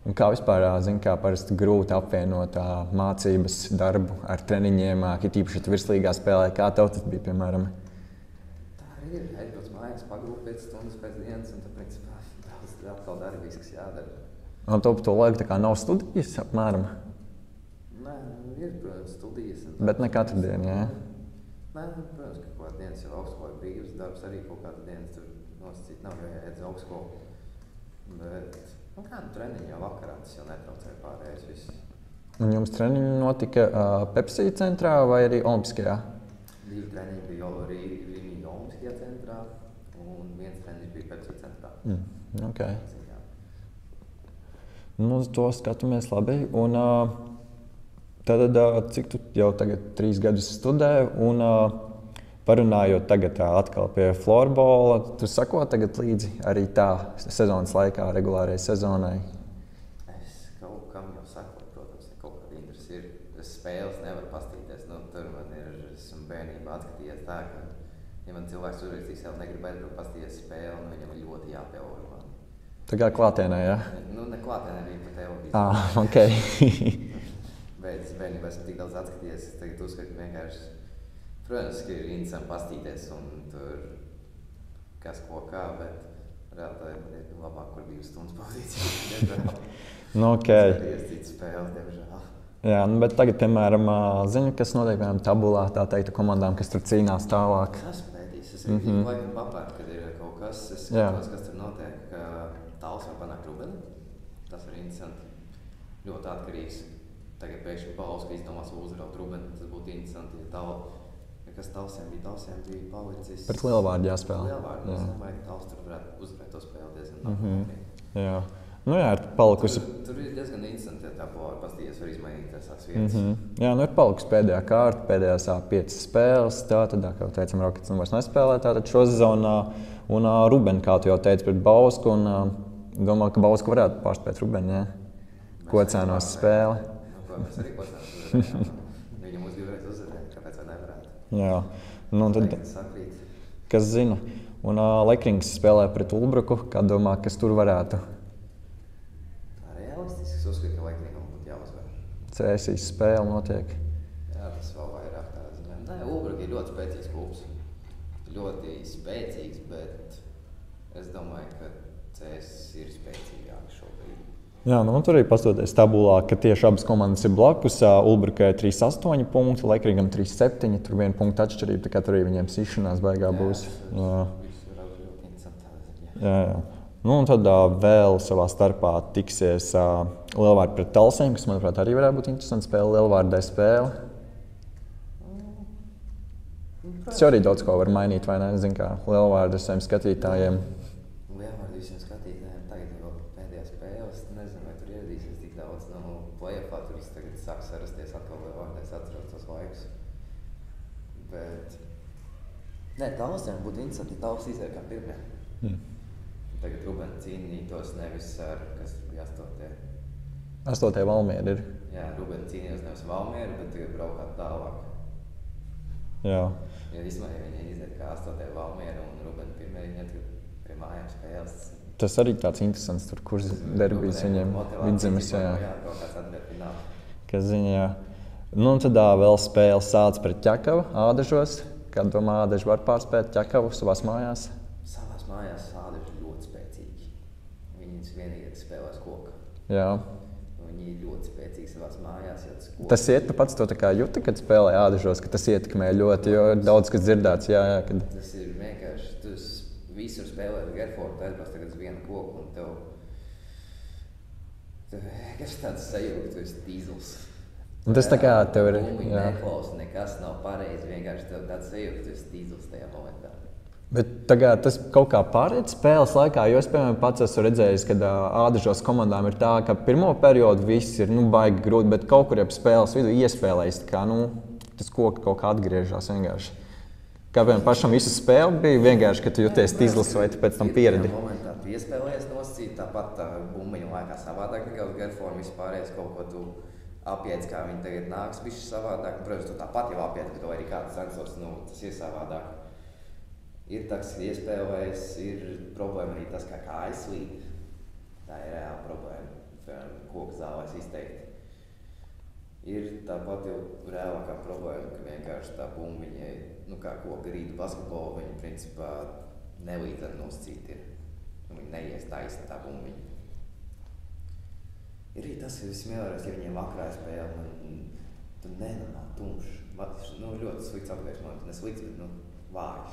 Un kā vispār, kā parasti grūti apvienot mācības darbu ar treniņiem, īpaši virslīgā spēlē, kā tev tas bija, piemēram? Tā arī ir, aizbrauc mājās, pagūp 5 stundas pēc dienas, un tad, principā, daudz atkal darbīs, kas jādara. Un tev par to laiku tā kā nav studijas, apmēram? Nē, ir, protams, studijas. Bet ne katru dienu, jā? Nē, protams, ka kaut kāda dienas jau augstskola ir brīvs, darbs arī kaut kāda dienas tur nosacīt nav, jo jāiet uz augstskolu. Bet, treniņi jau vakarā, tas jau netraucēja pārējais viss. Un jums treniņi notika Pepsi centrā vai arī Olimpiskajā? 2 treniņi bija Rīgā Olimpiskajā centrā, un 1 treniņš bija Pepsi centrā. Ok. Uz to skatāmies labi. Un tad, cik tu jau tagad 3 gadus studē, un parunājot tagad atkal pie florbola, tu sako tagad līdzi arī tā sezonas laikā, regulārajai sezonai? Es kaut kam jau sakoju, protams, ja kaut kāda interesi ir. Es spēles nevaru pastīties, tur man esmu bērnībā atskatījies tā, ka, ja man cilvēks uzrakstīs, jau negrib aizbraukt pastīties spēli, viņam ir ļoti jāpievar man. Tā kā klātienē, ja? Ne klātienē, arī pa televīziju. Ok. Bet es bērnībā esmu tik daudz atskatījies, es tagad uzskatu vienkārši, protams, ka ir interesanti pastīties un tur kas ko kā, bet reāli ir labāk, kur 2 stundas pavadīt. Ok. Es citu spēles, diemžēl. Jā, bet tagad, piemēram, zini, kas notiek, piemēram, tabulā, tā teiktu, komandām, kas tur cīnās tālāk. Es pētīs, es arī laikam papērt, kad ir kaut kas, es skatos, kas tur notiek, ka Tāls var panākt Rubeni. Tas ir interesanti. Ļoti atkarīgs. Tagad pēkšņi Pauls, ka izdomās uzraut Rubeni, tas būtu interesanti, ja kas Talsiem bija palicis. Pret Lielvārdu jāspēlē. Lielvārdu, es domāju, ka Tals tur varētu uzvarēt to spēli diezgan. Jā. Ir palikusi. Tur ir diezgan interesanti, ja tā var pastīties, var izmainīt tās vietas. Jā, ir palikusi pēdējā kārta, pēdējās 5 spēles. Tātad, kā teicam, Rockets vairs nespēlē tātad šo sezonā. Un Rubeni, kā tu jau teici, pret Bausku. Domāju, ka Bausku varētu pārspēt Rubeni, ja? Kocēnos spēli. Mēs arī kocēnos uzvarējām. Viņam mums 2 reizes uzvarēja, kāpēc vai nevarētu. Jā. Tad, kas zina. Un Lekrings spēlē pret Ulbruku. Kā domā, kas tur varētu? Realistiski es uzskatu, ka Lekringam būtu jāuzvar. CSI spēle notiek. Jā, tas vēl vairāk tā zinām. Nē, Ulbruka ir ļoti spēcīgs klubs. Ļoti spēcīgs, bet es domāju, ka CS ir spēcīgāk šobrīd. Jā, tur arī pastoties tabulā, ka tieši abas komandas ir blakus. Ulbrukai 3,8 punkti, Lekringam 3,7. Tur 1 punktu atšķirība, tā kā tur arī viņiem sišanās baigā būs. Jā. Un tad vēl savā starpā tiksies Lielvārda pret Talsiem, kas, manuprāt, arī varētu būt interesanti spēle. Lielvārdai spēle. Tas jau arī daudz ko var mainīt, vai ne? Zin kā Lielvārda saviem skatītājiem. Lielvārda visiem skatītājiem tagad jau pēdējās spēles. Nezinu, vai tur ieradīsies tik daudz. Play-offā tur viss tagad sāk sarasties atkal Lielvārdā. Es atceros tos laikus. Bet... Nē, Talsiem būtu interesanti, ja Tals iziet kā pirmie. Tagad Rubeni cīnītos nevis ar, kas bija 8. 8. Valmiera ir. Jā, Rubeni cīnījos nevis Valmieru, bet tagad braukāt tālāk. Jā. Ja vismaz viņi iziet kā 8. Valmiera un Rubeni pirmie iet pie mājām spēles. Tas arī tāds interesants tur, kurš derbijas viņiem vidzemes. Jā, kaut kāds atvērt fināli. Kas ziņā, jā. Un tad vēl spēle sāc pret Ķekavu Ādažos. Kā domā, Ādaži var pārspēt Ķekavu savās mājās? Savās mājās Ādaži ļoti spēcīgi. Viņi vienīgi spēlēs koku. Jā. Viņi ir ļoti spēcīgi savās mājās. Tas tu pats to tā kā jūti, kad spēlē Ādažos, ka tas ietekmē ļoti, jo daudz kas dzirdēts. Jā, kad... Tas ir vienkārši, tu visur spēlē ar Gerfordu, aizbrauc tagad uz vienu koku un tev vienkārši tāds sajūta, tu esi dīzels. Un tas tā kā tev ir... Neklausa, nekas nav pareizi, vienkārši tev tāds sajūta, tu esi dīzels tajā momentā. Bet tagad tas kaut kā pāriet spēles laikā, jo es, piemēram, pats esmu redzējis, ka ādažos komandām ir tā, ka pirmo periodu viss ir baigi grūti, bet kaut kur ap spēles vidu iespēlējas, kā tas koks kaut kā atgriežas vienkārši. Kā piemēram, pašam visu spēli bija vienkārši, ka tu jūties izlases vai tu pēc tam pieredi. Momentā tu iespēlējies nosacīt, tāpat tā bumbiņa laikā savādāk nekā uz Gerformu vispārējais kaut ko tu apiedz, kā viņi tagad nāks, bišķi savādāk. Protams, tu tāpat jau apiedz, bet to arī kāds censos, tas ir savādāk. Ir tas, ka iespēlējies, ir problēma arī tas, kā kājas slīd. Tā ir reāla problēma, piemēram, koku zālēs izteikti. Ir tāpat jau reālākā problēma, ka vienkārši tā bumbiņa, kā koka rīta basketbolu, viņa principā nelīdzena nosacīt ir. Viņa neies taisna tā bumbiņa. Ir arī tas, ka vismēlēs, ja viņiem vakarā spēle, tu nenormāli tumšs. Ļoti slikts apgājums, ne slikts, bet vājš.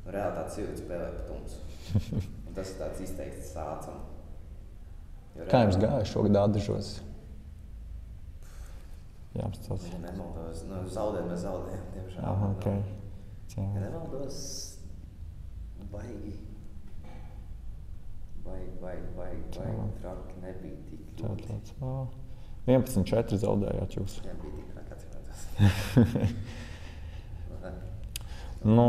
Reāli tāds jūtas spēlē pa tumsu. Un tas ir tāds izteikts sācam. Kā jums gāja šogad ādažos? Jā, tas ir. Ja nemaldos, zaudēt mēs zaudējām, diemžēl. Aha, okay. Ja nemaldos, baigi traki nebija tik ļoti. 11-4 zaudējāt jūs. Jā, bija tik traki atsimētos.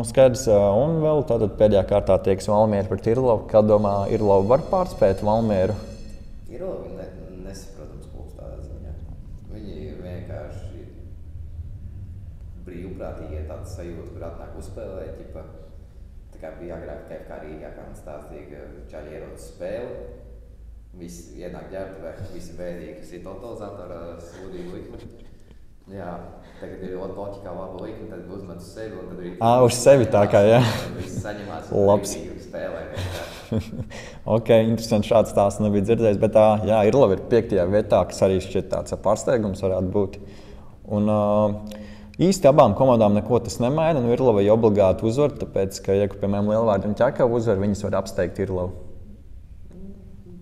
Skaidrs, un vēl tātad pēdējā kārtā tieks Valmiera pret Irlovu. Kā domā, Irlova var pārspēt Valmieru? Irlova nesaprotams klubs tādā ziņā. Viņi vienkārši brīvprātīgi ir tāds sajūta, kur atnāk uzspēlēt, tā kā bija agrāk TFK Rīgā, kā man stāstīja, ka čaļi ierodas spēli, visi ienāk ģērbtuvē, visi bēdīgi, kas ir totalizatorā sūdīgu likmi. Jā, tagad ir ļoti kā laba likme, tad uzmet uz sevi un tad arī... Uz sevi tā kā, jā. Visi saņemās un brīvīgi spēlē vienkārši. Ok, interesanti, šāds stāsts nebija dzirdējis, bet jā, Irlova ir 5. vietā, kas arī šķiet tāds pārsteigums varētu būt. Un īsti abām komandām neko tas nemaina, un Irlova ir obligāti uzvar, tāpēc, ka, ja, piemēram, Lielvārdi un Ķekavu uzvar, viņas var apsteigt Irlovu.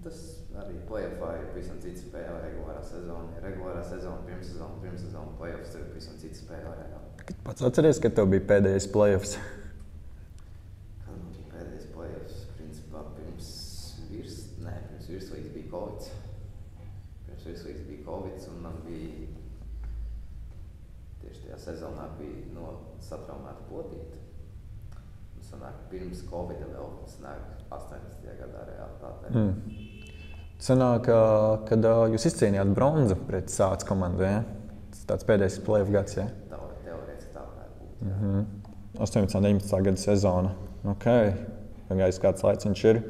Tas arī play-offā ir visam cits spēle regulārā sezona, pirmsezona, play-offs ir visam cits spēle. Kad pats atceries, kad tev bija pēdējais play-offs? Kad man bija pēdējais play-offs, principā pirms virslīgas bija Covid. Pirms virslīgas bija Covid, un man bija tieši tajā sezonā bija satraumēta potīte. Un sanāk pirms Covida vēl, sanāk 18. gadā realitātē. Sanāk, kad jūs izcīnījāt bronzu pret Sāc komandu, ja? Tas tāds pēdējais play-off gads, ja? Teorētiski tā varētu būt, 18. un 19. gada sezona. Ok, pagājis kāds laiciņš ir.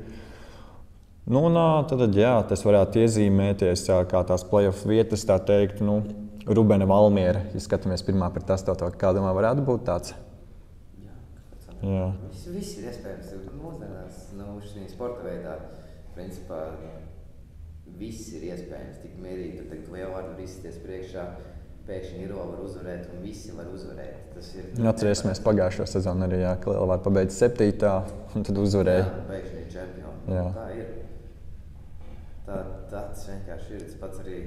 Tad, jā, tas varētu iezīmēties kā tās play-off vietas, tā teikt, Rubena Valmiera, ja skatāmies pirmā pret 8. Kā domā, varētu būt tāds? Jā. Viss ir iespējams. Mūsdienās, šī sporta veidā, principā, viss ir iespējams. Tik mierīgi, ka tagad Lielvārdi var izsties priekšā, pēkšņi Irlova var uzvarēt un visi var uzvarēt. Tas ir... Atcerēsimies pagājušo sezonu arī, jā, ka Lielvārdi pabeidz 7. un tad uzvarēja. Jā, pēkšņi ir čempioni. Jā. Tā ir. Tas vienkārši ir. Tas pats arī,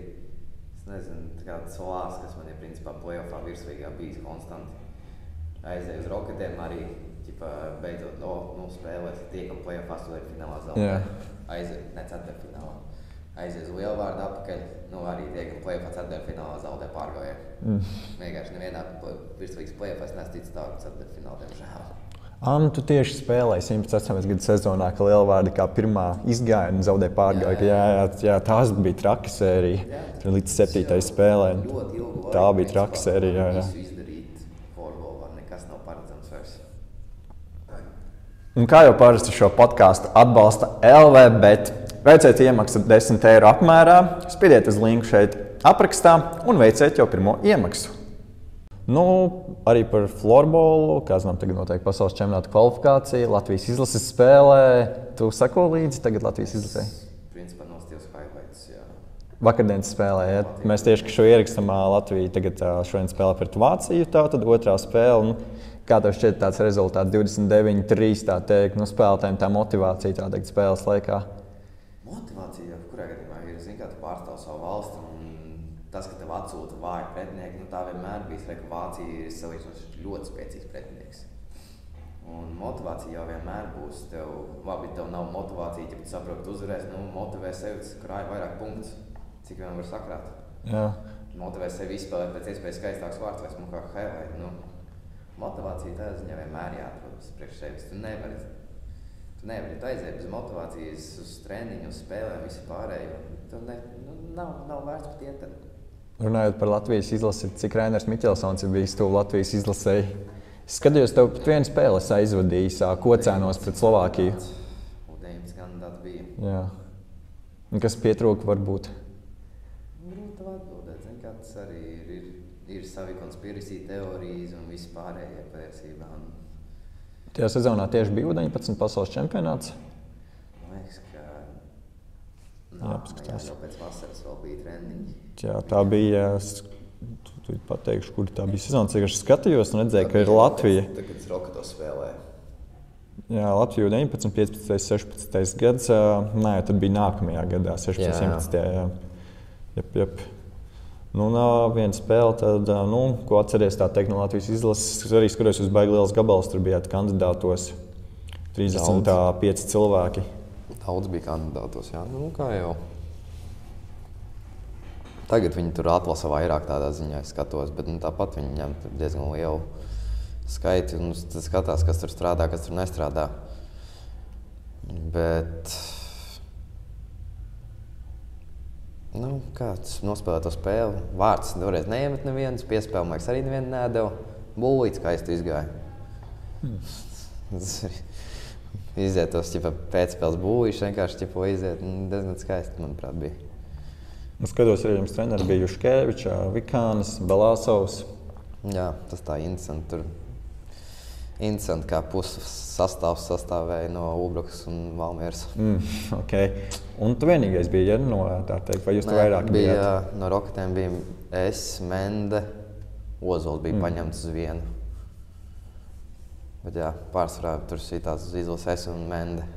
es nezinu, kāds Solās, kas man ir principā play-offā virslīgā bijis konstanti. Aizēju uz Roketiem arī, beidzot spēlēs, tiekam play-offā finālā zaudē. Aizēju, ne ceturtfinālā. Aizēju uz Lielvārdu atpakaļ, arī tiekam play-offā ceturtfinālā zaudē pārgājē. Vienkārši nevienā virslīgas play-offā es neesmu ticis tādu ceturtfinālu, diemžēl. Tu tieši spēlēji 17. gada sezonā, ka Lielvārdi kā pirmā izgāja un zaudēja pārgāju. Jā, tās bija traka sērija. Līdz 7. spēlē. Tā bija traka sērija. Visu izdarīt florbolā, nekas nav paredzams vairs. Un kā jau parasti šo podcastu atbalsta LVBet. Veiciet iemaksu 10 eiro apmērā, spiediet uz linku šeit aprakstā un veiciet jau pirmo iemaksu. Arī par florbolu, kā zinām, tagad notiek pasaules čempionāta kvalifikācija, Latvijas izlases spēlē. Tu sako līdzi tagad Latvijas izlasē? Principā nostījos highlights, jā. Vakardienas spēlē, ja? Mēs tieši šo ierakstam Latviju tagad šodien spēlē pret Vāciju, tad otrā spēle. Kā tev šķiet tāds rezultāts 29-3, tā teikt, spēlētājiem tā motivācija, tā teikt, spēles laikā? Motivācija, kurā gadījumā ir, kā tu pārstāv savu valsti un tas, ka tev atsūta vāju pretinieki, tā vienmēr bijis, ka Vācija ir salīdzinoši ļoti spēcīgs pretinieks. Un motivācija jau vienmēr būs. Labi, tev nav motivācija, ja tu saproti, ka tu uzvarēsi, motivē sevi, krāj vairāk punktus, cik vien var sakrāt. Jā. Motivē sevi izspēlēt pēc iespējas skaistāks vārds vai smukāk highlight. Motivācija tādā ziņā vienmēr jāatrodas priekš sevis. Tu nevari aiziet bez motivācijas uz treniņu, uz spēlēm, visu pārējo. Tur nav vērts pat iet. Runājot par Latvijas izlasi, cik Rainers Miķelsons ir bijis tuvu Latvijas izlasēji? Es skatījos, tev pat vienu spēli aizvadījis Kocēnos pret Slovākiju. U19 kandidāti bija. Jā. Un kas pietrūka varbūt? Grūti atbildēt. Zin, kā tas arī ir savi konspirācija teorijas un viss pārējie patiesībā. Tajā sezonā tieši bija U19 pasaules čempionāts. Man liekas, ka jāpaskatās. Jau pēc vasaras vēl bija treniņi. Jā, tā bija, tu pateikšu, kur tā bija sezona, cik es skatījos un redzēju, ka ir Latvija. Tagad es Rokato spēlēju. Jā, Latvija 19, 15, 16 gads. Nē, tad bija nākamajā gadā, 16, 17. Jā. Jep. Viena spēle, tad, ko atceries tā teikt no Latvijas izlases. Es arī skatos uz baigi liels gabals, tur bijāt kandidātos 35 cilvēki. Daudz bija kandidātos, jā. Kā jau. Tagad viņi tur atlasa vairāk tādā ziņā, es skatos, bet tāpat viņi ņem diezgan lielu skaitu un skatās, kas tur strādā, kas tur nestrādā. Bet, kāds nospēlē to spēli, vārds toreiz neiemet neviens, piespēlmaiks arī nevienu nedeva, bulīts skaisti izgāja. Iziet tos pēcspēles būvīši, vienkārši iziet, diezgan skaisti, manuprāt, bija. Es skatos, arī jums treneri bija Juškevičs, Vikānis, Belāsovs. Jā, tas tā interesanti. Interesanti, kā puses sastāvēja no Ulbrukas un Valmieras. Okay. Un tu vienīgais bija, no tā teikt, vai jūs tu vairāk bijāt? Jā, no Rokatiem bija es, Mende, Ozols bija paņemts uz vienu. Bet jā, pārsvarā tur tās izlases es un Mende.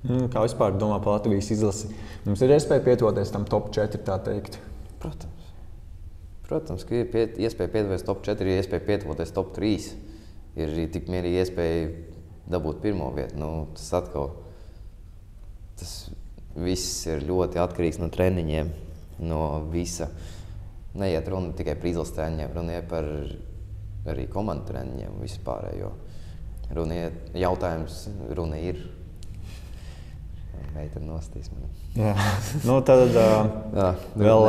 Kā vispār domā par Latvijas izlasi? Mums ir iespēja pietuvoties tam top 4, tā teikt? Protams, ka ir iespēja pietuvoties top 4, ir iespēja pietuvoties top 3. Ir arī tik mierīgi iespēja dabūt pirmo vietu. Tas viss ir ļoti atkarīgs no treniņiem, no visa. Neiet runa tikai par izlases treniņiem, runa par arī komandu treniņiem vispārējo. Jautājums ir. Meita nostīs mani. Jā, tad vēl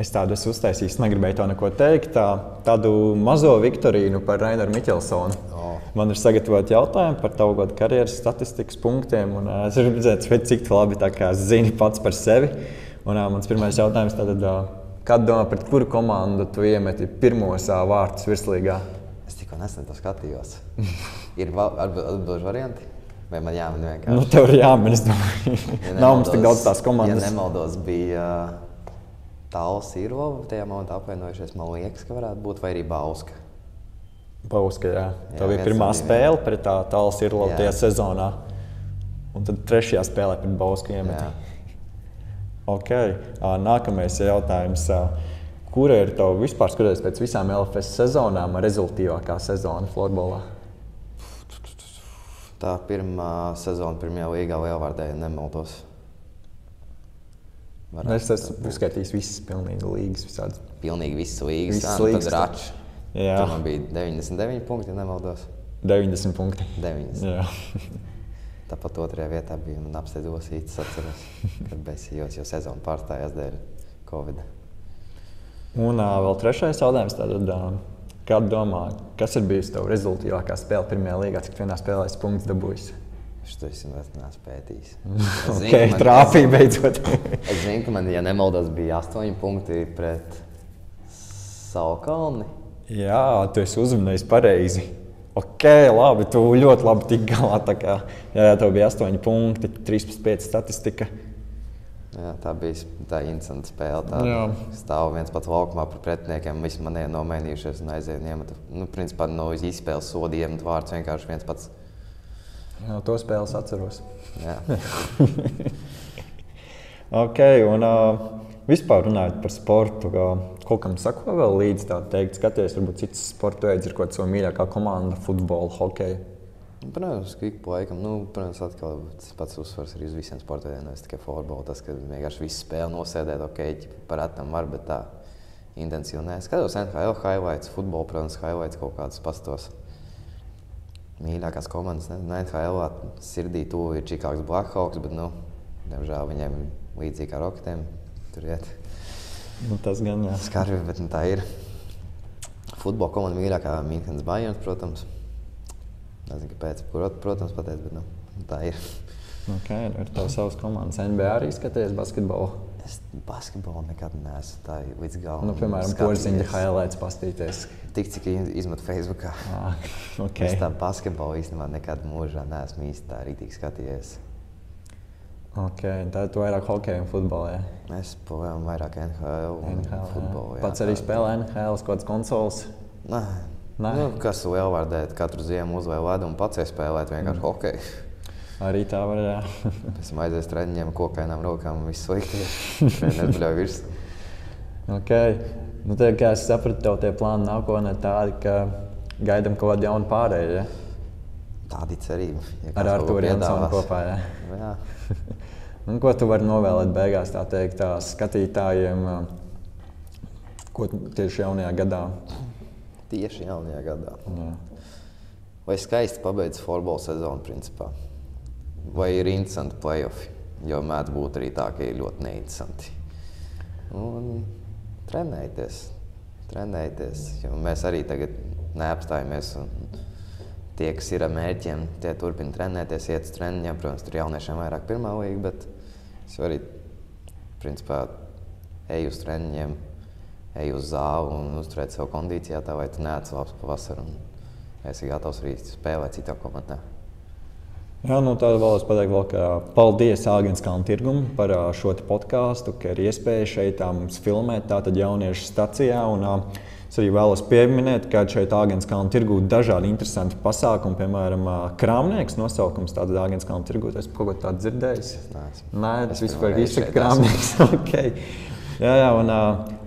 es tādu esmu uztaisījis, negribēju to neko teikt, tādu mazo viktorīnu par Raineru Miķelsonu. Man ir sagatavoti jautājumi par tavu karjeras statistikas punktiem, un es gribu redzēt, cik labi zini pats par sevi. Un mans pirmais jautājums tātad, kādu domā, pret kuru komandu tu iemeti pirmos vārtus virslīgā? Es tikko nesen to skatījos. Ir atbilžu varianti? Vai man jāmin vienkārši? Tev ir jāmin, es domāju. Nav mums tik daudz tās komandas. Ja nemaldos, bija Tāls Irlova, tajā momentā apvainojušies, man liekas, ka varētu būt, vai arī Bauska. Bauska, jā. Tā bija pirmā spēle pret Tāls Irlova tajā sezonā. Un tad trešajā spēlē pret Bausku iemeti. Ok. Nākamais jautājums. Kura ir tev vispār skatoties pēc visām LFS sezonām rezultīvākā sezona florbolā? Tā pirmā sezona pirmajā līgā Lielvārdē, ja nemaldos. Es esmu uzskaitījis visas pilnīgi līgas visādas. Pilnīgi visas līgas. Tad Račs. Tur man bija 99 punkti, ja nemaldos. 90 punkti. 90. Jā. Tāpat otrajā vietā bija man apsteidz Osītis, atceros, kad besījos, jo sezona pārstājās dēļ Covid. Un vēl trešais jautājums tātad. Kādu domā, kas ir bijusi tev rezultīvākā spēle pirmajā līgā, cik vienā spēlē esi punkts dabūjis? Šo es neesmu pētījis. Trāpīja beidzot. Es zinu, ka man, ja nemaldos, bija 8 punkti pret Saukalni. Jā, tu esi uzmanījis pareizi. Ok, labi, tu ļoti labi tik galā. Jā, tev bija 8 punkti, 3/5 statistika. Jā, tā bija interesanta spēle. Stāv viens pats laukumā par pretiniekiem, visi man nomainījušies un aizēju un iemetu. Principā no izspēles sodi iemetu vārds vienkārši viens pats. Jā, to spēles atceros. Jā. Ok, un vispār runājot par sportu, kaut kam sako vēl līdzi tā teikt, skaties, varbūt citas sporta veids ir kaut savu mīļākā komanda, futbolu, hokeju? Protams, ka ik pa laikam, protams, atkal tas pats uzsvars arī uz visiem sportiem, nevis tikai futbolu. Tas, ka vienkārši visu spēli nosēdēt, par atam var, bet tā intensīvi nē. Skatos NHL highlights, futbolu, protams, highlights kaut kādas pastos. Mīļākās komandas, NHL sirdī tuvu ir Chicago Blackhawks, bet, diemžēl viņiem līdzīgi kā Rocketiem tur iet. Tas gan, jā. Skarbi, bet tā ir. Futbola komanda mīļākā Münchenes Bayerns, protams. Nezinu, kāpēc, protams, pateicu, bet tā ir. Ar tev savas komandas. NBA arī skaties basketbolu? Es basketbolu nekad neesmu tā līdz galam. Piemēram, Porziņa highlights pastīties. Tik, cik izmetu Facebookā. Es tā basketbolu īstenībā nekad mūžā neesmu īsti tā rītīgi skatījies. Tad tu vairāk hokeju un futbolu, jā? Es projām vairāk NHL un futbolu, jā. Pats arī spēlē NHL, kādas konsoles? Nē. Kas lielvārdēt, katru ziemu uzvēl ledu un pats spēlēt vienkārši hokeju. Arī tā var, jā. Pēc tam aizies treniņiem, kokainām rokām un viss slikti. Treneris bļauj virs. Tad, kā es sapratu, tev tie plāni nākotnē tādi, ka gaidam kaut kādu jaunu pārēju, jā? Tādi cerība. Ar Artūru Jansonu kopā, jā? Jā. Ko tu vari novēlēt beigās, tā teikt, skatītājiem, ko tieši jaunajā gadā? Tieši jaunajā gadā. Jā. Vai skaisti pabeidz futbola sezonu, principā. Vai ir interesanti play-offi, jo mēdz būt arī tā, ka ir ļoti neinteresanti. Un trenējieties, jo mēs arī tagad neapstājamies. Un tie, kas ir ar mērķiem, tie turpina trenēties, iet uz treniņiem. Protams, tur jauniešiem vairāk pirmā līga, bet es arī, principā, eju uz treniņiem, eju uz zāli un uzturēt savu kondīcijā, tā vai tu neats labs pavasaru un esi gatavs arī spēlēt citā komandā. Jā, tad vēlos pateikt vēl, ka paldies Āgenskalna tirgum par šo podkāstu, ka ir iespēja šeit mums filmēt tātad jauniešu stacijā. Un es arī vēlos pieminēt, ka šeit Āgenskalna tirgū dažādi interesanti pasākumi, piemēram, krāmnieks nosaukums tātad Āgenskalna tirgū. Es kaut ko tādu dzirdējis? Nē, tas vispār izsaka krāmnieks. Jā, un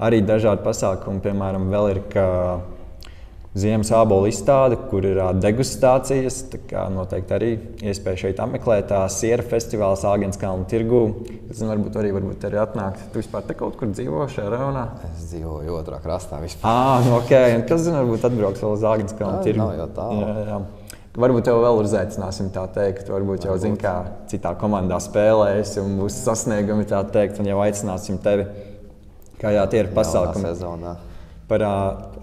arī dažādi pasākumi, piemēram, vēl ir, ka ziemas ābolu izstāde, kur ir degustācijas. Tā kā noteikti arī iespēja šeit apmeklēt. Siera festivāls Āgenskalna tirgū. Es zinu, varbūt arī atnākt. Tu vispār te kaut kur dzīvo šajā rajonā? Es dzīvoju otrā krastā vispār. Un kas zina, varbūt atbrauks vēl uz Āgenskalna tirgu? Nav jau tālu. Jā. Varbūt tev vēl uzaicināsim, tā teikt. Varbūt jau zini, kā citā komandā spēlēsi un būs sasniegumi, tā teikt. Un jau aicināsim tevi, kā tie ir pasākumi. Par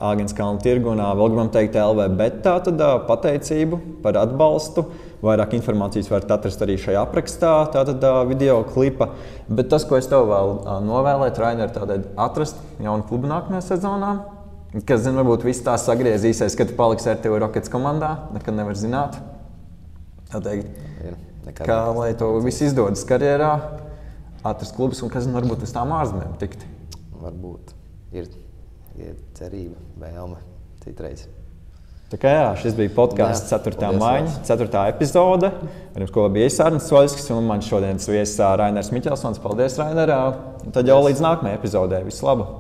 Āgenskalna tirgu un vēl gribam teikt LVBet tātad pateicību par atbalstu. Vairāk informācijas varat atrast arī šajā aprakstā, tātad video klipa. Bet tas, ko es tev vēl novēlētu, Rainer, tātad atrast jaunu klubu nākamajā sezonā. Kas zina, varbūt viss tā sagriezīsies, kad tu paliksi ar tevi Rockets komandā. Nekad nevar zināt. Tā teikt, kā lai to viss izdodas karjerā, atrast klubus un kas zina, varbūt uz tām ārzemēm tikt. Varbūt ir cerība, vēlme citreiz. Tā kā šis bija podkāsts 4. maiņa, 4. epizode. Ar jums kopā bija Arnis Soļskis un man šodienas viesis Rainers Miķelsons. Paldies, Rainer! Tad jau līdz nākamajai epizodē. Visu labu!